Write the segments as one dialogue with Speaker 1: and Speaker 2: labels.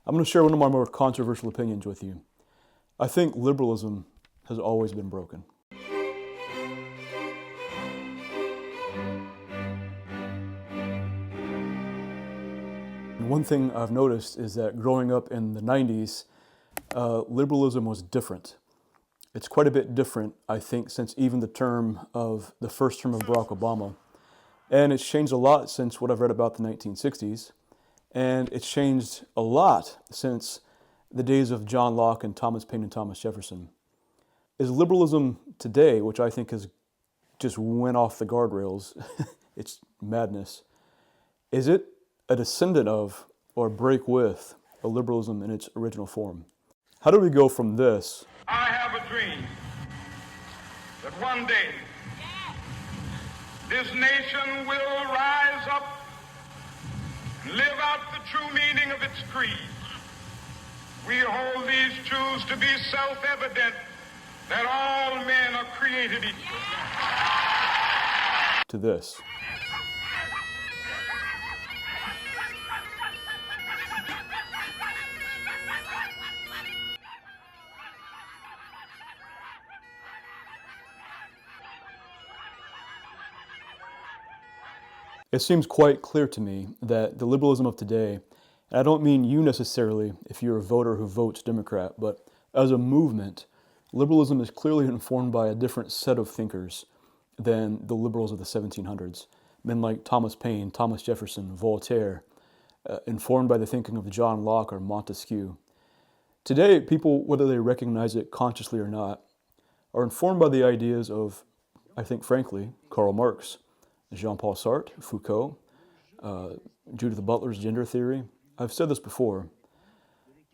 Speaker 1: I'm going to share one of my more controversial opinions with you. I think liberalism has always been broken. One thing I've noticed is that growing up in the 90s, liberalism was different. It's quite a bit different, I think, since even the first term of Barack Obama. And it's changed a lot since what I've read about the 1960s. And it's changed a lot since the days of John Locke and Thomas Paine and Thomas Jefferson. Is liberalism today, which I think has just went off the guardrails, it's madness, is it a descendant of or break with a liberalism in its original form? How do we go from this?
Speaker 2: I have a dream that one day this nation will rise up and live out the true meaning of its creed. We hold these truths to be self-evident that all men are created equal.
Speaker 1: To this. It seems quite clear to me that the liberalism of today, and I don't mean you necessarily if you're a voter who votes Democrat, but as a movement, liberalism is clearly informed by a different set of thinkers than the liberals of the 1700s. Men like Thomas Paine, Thomas Jefferson, Voltaire, informed by the thinking of John Locke or Montesquieu. Today, people, whether they recognize it consciously or not, are informed by the ideas of, I think frankly, Karl Marx, Jean-Paul Sartre, Foucault, Judith Butler's gender theory. I've said this before,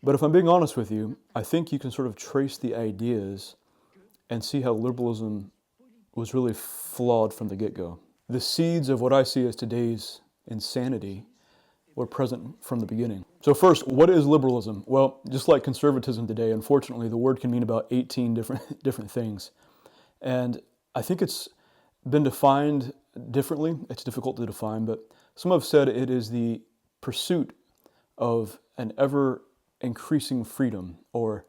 Speaker 1: but if I'm being honest with you, I think you can sort of trace the ideas and see how liberalism was really flawed from the get-go. The seeds of what I see as today's insanity were present from the beginning. So first, what is liberalism? Well, just like conservatism today, unfortunately, the word can mean about 18 different things. And I think it's been defined differently. It's difficult to define, but some have said it is the pursuit of an ever-increasing freedom or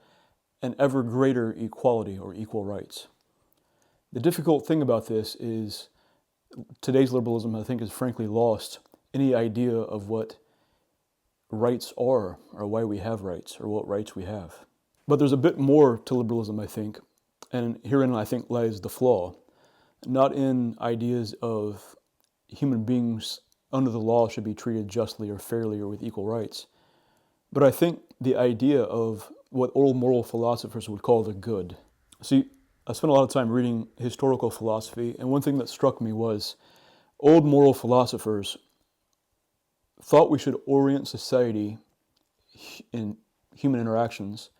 Speaker 1: an ever greater equality or equal rights. The difficult thing about this is today's liberalism, I think, has frankly lost any idea of what rights are or why we have rights or what rights we have. But there's a bit more to liberalism, I think, and herein I think lies the flaw. Not in ideas of human beings under the law should be treated justly or fairly or with equal rights. But I think the idea of what old moral philosophers would call the good. See, I spent a lot of time reading historical philosophy, and one thing that struck me was old moral philosophers thought we should orient society in human interactions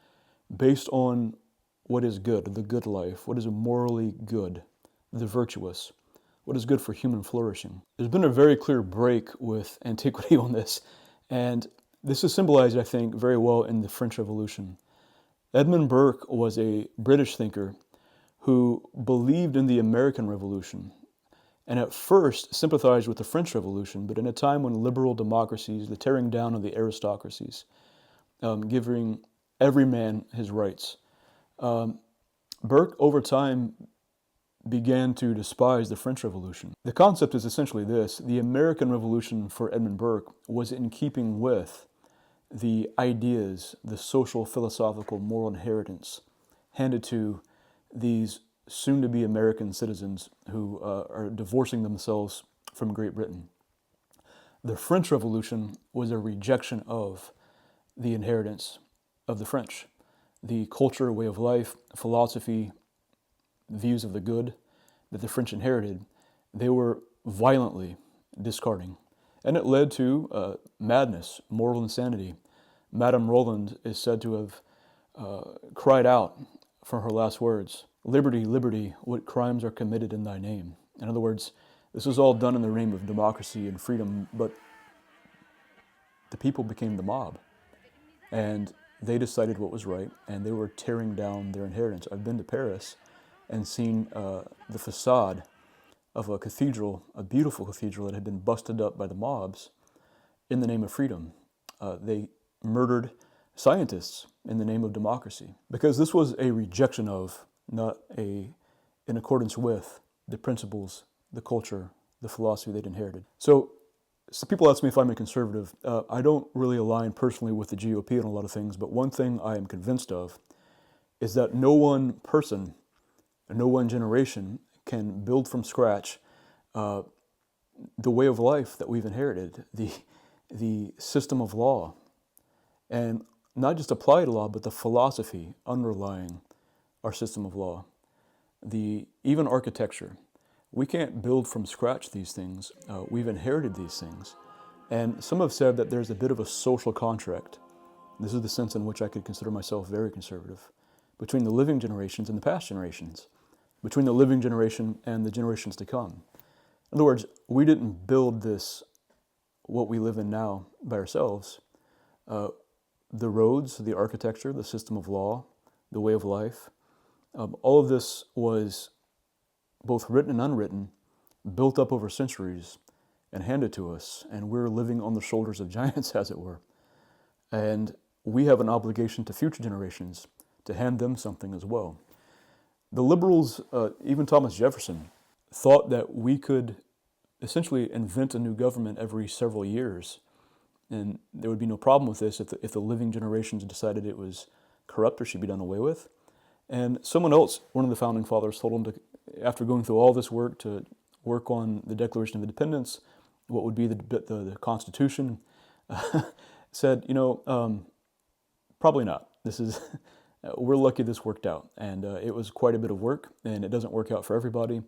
Speaker 1: based on what is good, the good life, what is morally good, the virtuous, what is good for human flourishing. There's been a very clear break with antiquity on this, and this is symbolized, I think, very well in the French Revolution. Edmund Burke was a British thinker who believed in the American Revolution, and at first sympathized with the French Revolution, but in a time when liberal democracies, the tearing down of the aristocracies, giving every man his rights. Burke, over time, began to despise the French Revolution. The concept is essentially this: the American Revolution for Edmund Burke was in keeping with the ideas, the social, philosophical, moral inheritance handed to these soon-to-be American citizens who are divorcing themselves from Great Britain. The French Revolution was a rejection of the inheritance of the French, the culture, way of life, philosophy, views of the good that the French inherited. They were violently discarding. And it led to madness, moral insanity. Madame Roland is said to have cried out for her last words, "Liberty, liberty, what crimes are committed in thy name?" In other words, this was all done in the name of democracy and freedom, but the people became the mob. And they decided what was right, and they were tearing down their inheritance. I've been to Paris and seen the facade of a cathedral, a beautiful cathedral that had been busted up by the mobs in the name of freedom. They murdered scientists in the name of democracy, because this was a rejection of, not in accordance with, the principles, the culture, the philosophy they'd inherited. So people ask me if I'm a conservative. I don't really align personally with the GOP on a lot of things, but one thing I am convinced of is that no one person, no one generation can build from scratch the way of life that we've inherited, the system of law, and not just applied law, but the philosophy underlying our system of law, even architecture. We can't build from scratch these things. We've inherited these things. And some have said that there's a bit of a social contract. This is the sense in which I could consider myself very conservative, between the living generations and the past generations, between the living generation and the generations to come. In other words, we didn't build this, what we live in now, by ourselves. The roads, the architecture, the system of law, the way of life, all of this was both written and unwritten, built up over centuries and handed to us, and we're living on the shoulders of giants, as it were. And we have an obligation to future generations to hand them something as well. The liberals, even Thomas Jefferson, thought that we could essentially invent a new government every several years, and there would be no problem with this if the living generations decided it was corrupt or should be done away with. And someone else, one of the founding fathers, told him to, after going through all this work, to work on the Declaration of Independence, what would be the Constitution, said, probably not. This is, we're lucky this worked out. And it was quite a bit of work, and it doesn't work out for everybody.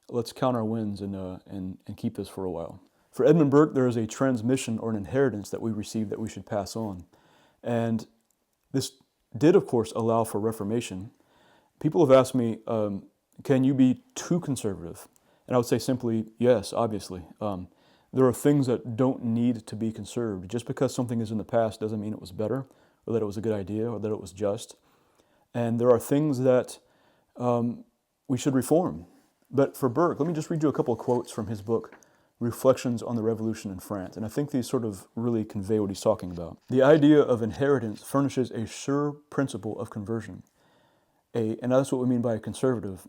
Speaker 1: Let's count our wins and keep this for a while. For Edmund Burke, there is a transmission or an inheritance that we receive that we should pass on. And this did, of course, allow for reformation. People have asked me, can you be too conservative? And I would say simply, yes, obviously. There are things that don't need to be conserved. Just because something is in the past doesn't mean it was better, or that it was a good idea, or that it was just. And there are things that we should reform. But for Burke, let me just read you a couple of quotes from his book, Reflections on the Revolution in France. And I think these sort of really convey what he's talking about. The idea of inheritance furnishes a sure principle of conversion. And that's what we mean by a conservative.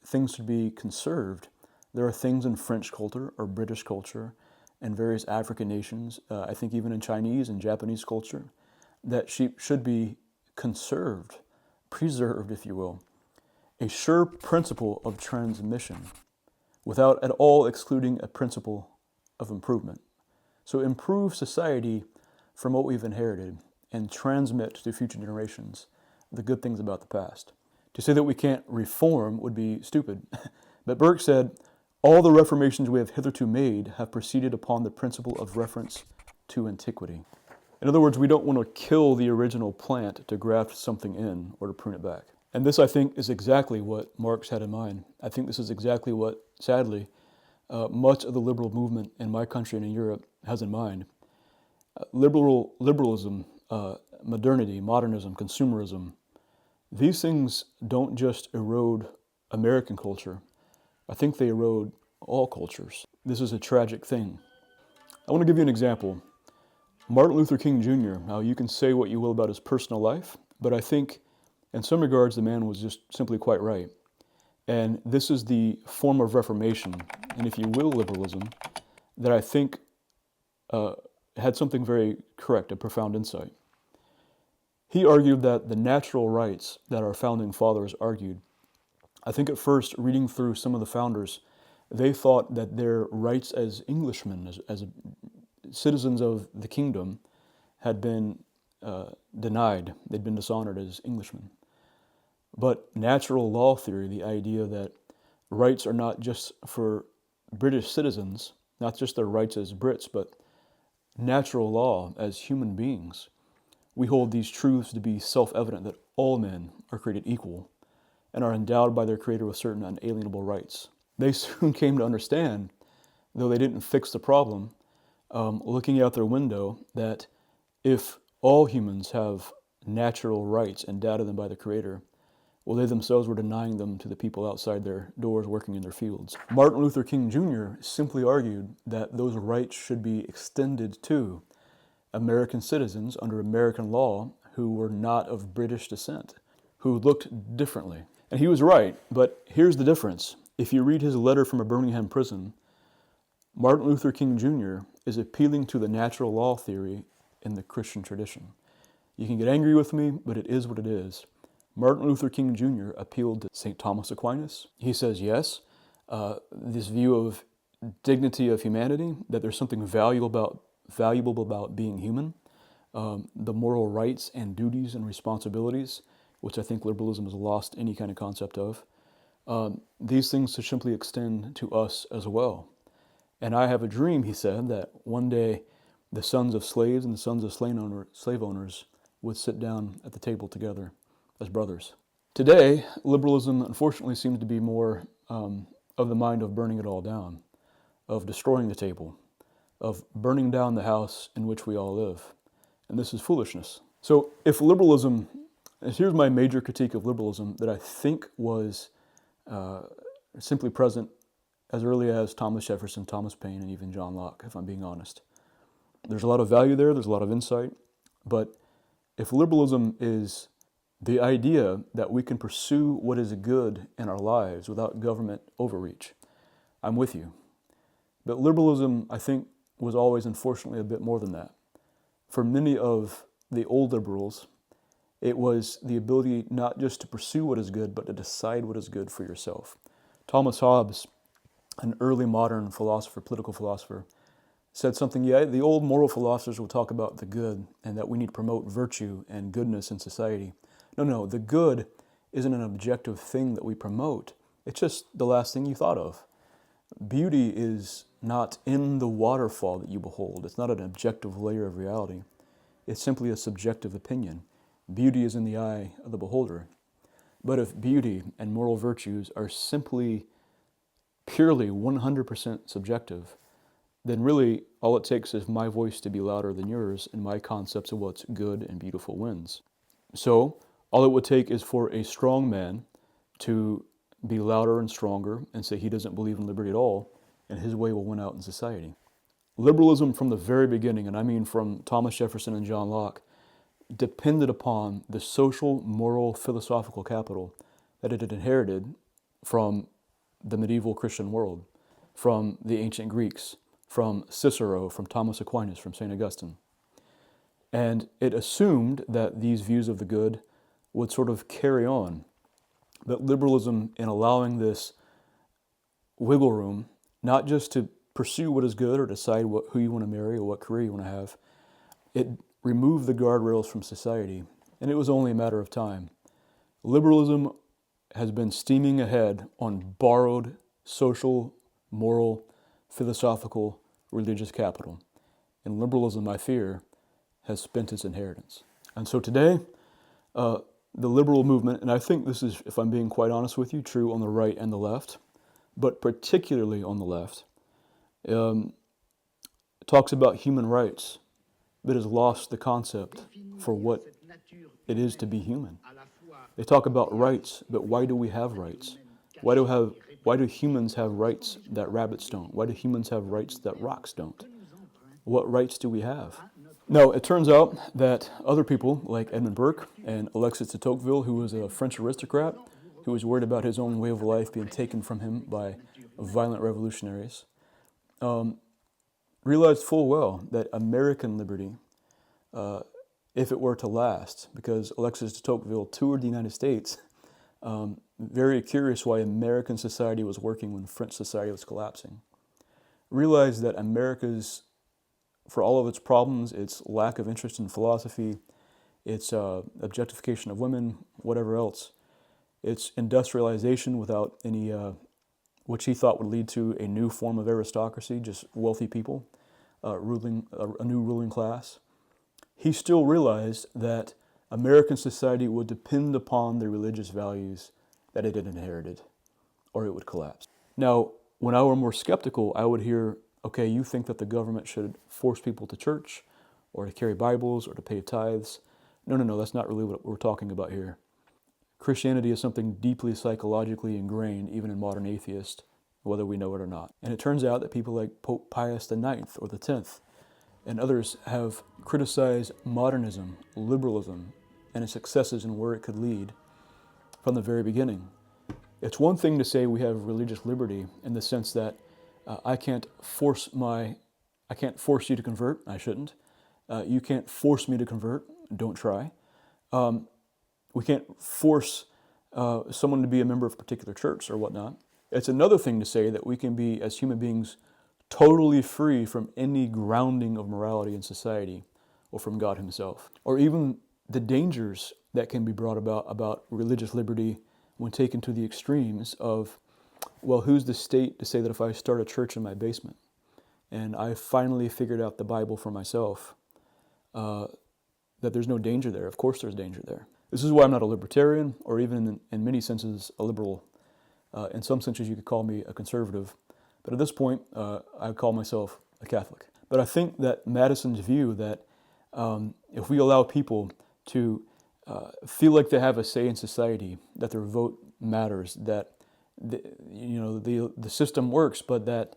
Speaker 1: Things should be conserved. There are things in French culture or British culture and various African nations, I think even in Chinese and Japanese culture, that should be conserved, preserved, if you will. A sure principle of transmission, without at all excluding a principle of improvement. So improve society from what we've inherited and transmit to future generations the good things about the past. To say that we can't reform would be stupid. But Burke said, all the reformations we have hitherto made have proceeded upon the principle of reference to antiquity. In other words, we don't want to kill the original plant to graft something in or to prune it back. And this, I think, is exactly what Marx had in mind. I think this is exactly what, sadly, much of the liberal movement in my country and in Europe has in mind. Liberalism, modernity, modernism, consumerism, these things don't just erode American culture. I think they erode all cultures. This is a tragic thing. I want to give you an example. Martin Luther King Jr., now you can say what you will about his personal life, but I think in some regards the man was just simply quite right. And this is the form of reformation, and if you will, liberalism, that I think had something very correct, a profound insight. He argued that the natural rights that our founding fathers argued, I think at first, reading through some of the founders, they thought that their rights as Englishmen, as citizens of the kingdom, had been denied. They'd been dishonored as Englishmen. But natural law theory, the idea that rights are not just for British citizens, not just their rights as Brits, but natural law as human beings, we hold these truths to be self-evident that all men are created equal and are endowed by their Creator with certain unalienable rights. They soon came to understand, though they didn't fix the problem, looking out their window, that if all humans have natural rights endowed to them by the Creator, well, they themselves were denying them to the people outside their doors working in their fields. Martin Luther King Jr. simply argued that those rights should be extended to American citizens under American law who were not of British descent, who looked differently. And he was right, but here's the difference. If you read his letter from a Birmingham prison, Martin Luther King Jr. is appealing to the natural law theory in the Christian tradition. You can get angry with me, but it is what it is. Martin Luther King Jr. appealed to St. Thomas Aquinas. He says, yes, this view of dignity of humanity, that there's something valuable about being human, the moral rights and duties and responsibilities, which I think liberalism has lost any kind of concept of. These things should simply extend to us as well. And I have a dream, he said, that one day the sons of slaves and the sons of slave owners would sit down at the table together as brothers. Today, liberalism unfortunately seems to be more of the mind of burning it all down, of destroying the table, of burning down the house in which we all live. And this is foolishness. So if liberalism, here's my major critique of liberalism that I think was simply present as early as Thomas Jefferson, Thomas Paine, and even John Locke, if I'm being honest. There's a lot of value there, there's a lot of insight, but if liberalism is the idea that we can pursue what is good in our lives without government overreach, I'm with you. But liberalism, I think, was always, unfortunately, a bit more than that. For many of the old liberals, it was the ability not just to pursue what is good, but to decide what is good for yourself. Thomas Hobbes, an early modern philosopher, political philosopher, said something, the old moral philosophers will talk about the good and that we need to promote virtue and goodness in society. No, the good isn't an objective thing that we promote. It's just the last thing you thought of. Beauty is not in the waterfall that you behold. It's not an objective layer of reality. It's simply a subjective opinion. Beauty is in the eye of the beholder. But if beauty and moral virtues are simply purely 100% subjective, then really all it takes is my voice to be louder than yours and my concepts of what's good and beautiful wins. So all it would take is for a strong man to be louder and stronger and say he doesn't believe in liberty at all, and his way will win out in society. Liberalism from the very beginning, and I mean from Thomas Jefferson and John Locke, depended upon the social, moral, philosophical capital that it had inherited from the medieval Christian world, from the ancient Greeks, from Cicero, from Thomas Aquinas, from St. Augustine. And it assumed that these views of the good would sort of carry on. But liberalism, in allowing this wiggle room, not just to pursue what is good or decide who you want to marry or what career you want to have, it removed the guardrails from society, and it was only a matter of time. Liberalism has been steaming ahead on borrowed social, moral, philosophical, religious capital. And liberalism, I fear, has spent its inheritance. And so today, the liberal movement, and I think this is, if I'm being quite honest with you, true on the right and the left, but particularly on the left, talks about human rights, but has lost the concept for what it is to be human. They talk about rights, but why do we have rights? Why do humans have rights that rabbits don't? Why do humans have rights that rocks don't? What rights do we have? No, it turns out that other people, like Edmund Burke and Alexis de Tocqueville, who was a French aristocrat, who was worried about his own way of life being taken from him by violent revolutionaries, realized full well that American liberty, if it were to last, because Alexis de Tocqueville toured the United States, very curious why American society was working when French society was collapsing, realized that America's, for all of its problems, its lack of interest in philosophy, its objectification of women, whatever else, its industrialization without any, which he thought would lead to a new form of aristocracy, just wealthy people ruling a new ruling class. He still realized that American society would depend upon the religious values that it had inherited, or it would collapse. Now, when I were more skeptical, I would hear, okay, you think that the government should force people to church, or to carry Bibles, or to pay tithes. No, that's not really what we're talking about here. Christianity is something deeply psychologically ingrained, even in modern atheists, whether we know it or not. And it turns out that people like Pope Pius IX or the 10th and others have criticized modernism, liberalism, and its successes and where it could lead from the very beginning. It's one thing to say we have religious liberty in the sense that I can't force you to convert. I shouldn't. You can't force me to convert. Don't try. We can't force someone to be a member of a particular church or whatnot. It's another thing to say that we can be, as human beings, totally free from any grounding of morality in society or from God himself, or even the dangers that can be brought about religious liberty when taken to the extremes of, well, who's the state to say that if I start a church in my basement and I finally figured out the Bible for myself, that there's no danger there? Of course there's danger there. This is why I'm not a libertarian, or even in many senses a liberal. In some senses you could call me a conservative, but at this point I call myself a Catholic. But I think that Madison's view that if we allow people to feel like they have a say in society, that their vote matters, that the system works, but that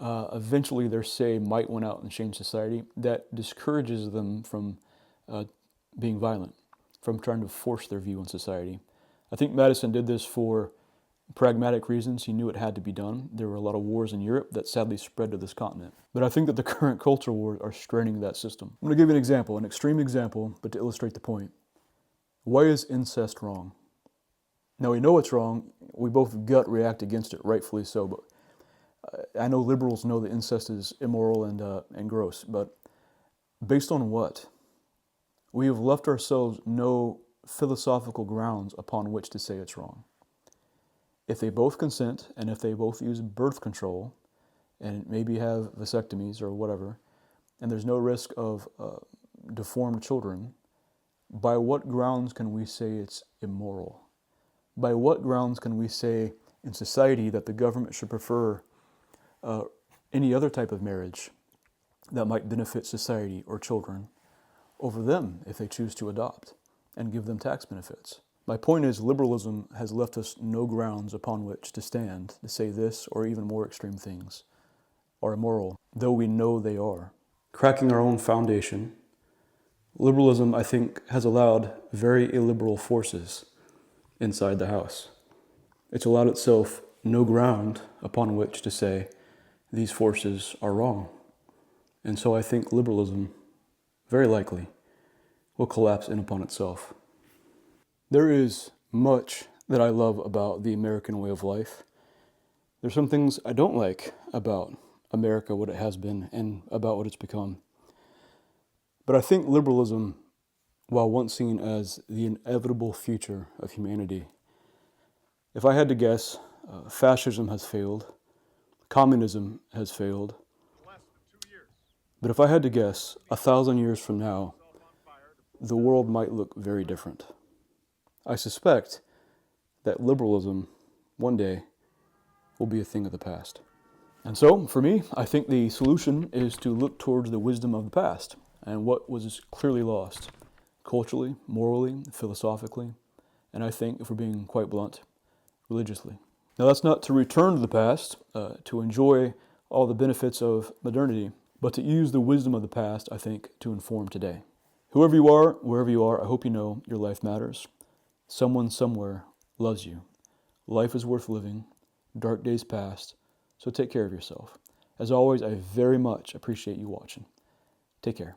Speaker 1: eventually their say might win out and change society, that discourages them from being violent, from trying to force their view on society. I think Madison did this for pragmatic reasons. He knew it had to be done. There were a lot of wars in Europe that sadly spread to this continent. But I think that the current cultural wars are straining that system. I'm going to give you an example, an extreme example, but to illustrate the point. Why is incest wrong? Now, we know it's wrong. We both gut react against it, rightfully so. But I know liberals know that incest is immoral and gross. But based on what? We have left ourselves no philosophical grounds upon which to say it's wrong. If they both consent, and if they both use birth control, and maybe have vasectomies or whatever, and there's no risk of deformed children, by what grounds can we say it's immoral? By what grounds can we say in society that the government should prefer any other type of marriage that might benefit society or children over them if they choose to adopt and give them tax benefits? My point is, liberalism has left us no grounds upon which to stand to say this or even more extreme things are immoral, though we know they are. Cracking our own foundation, liberalism, I think, has allowed very illiberal forces inside the house. It's allowed itself no ground upon which to say these forces are wrong. And so I think liberalism, very likely, will collapse in upon itself. There is much that I love about the American way of life. There's some things I don't like about America, what it has been, and about what it's become. But I think liberalism, while once seen as the inevitable future of humanity, if I had to guess, fascism has failed, communism has failed. But if I had to guess, 1,000 years from now, the world might look very different. I suspect that liberalism, one day, will be a thing of the past. And so, for me, I think the solution is to look towards the wisdom of the past and what was clearly lost, culturally, morally, philosophically, and I think, if we're being quite blunt, religiously. Now, that's not to return to the past, to enjoy all the benefits of modernity, but to use the wisdom of the past, I think, to inform today. Whoever you are, wherever you are, I hope you know your life matters. Someone somewhere loves you. Life is worth living. Dark days past. So take care of yourself. As always, I very much appreciate you watching. Take care.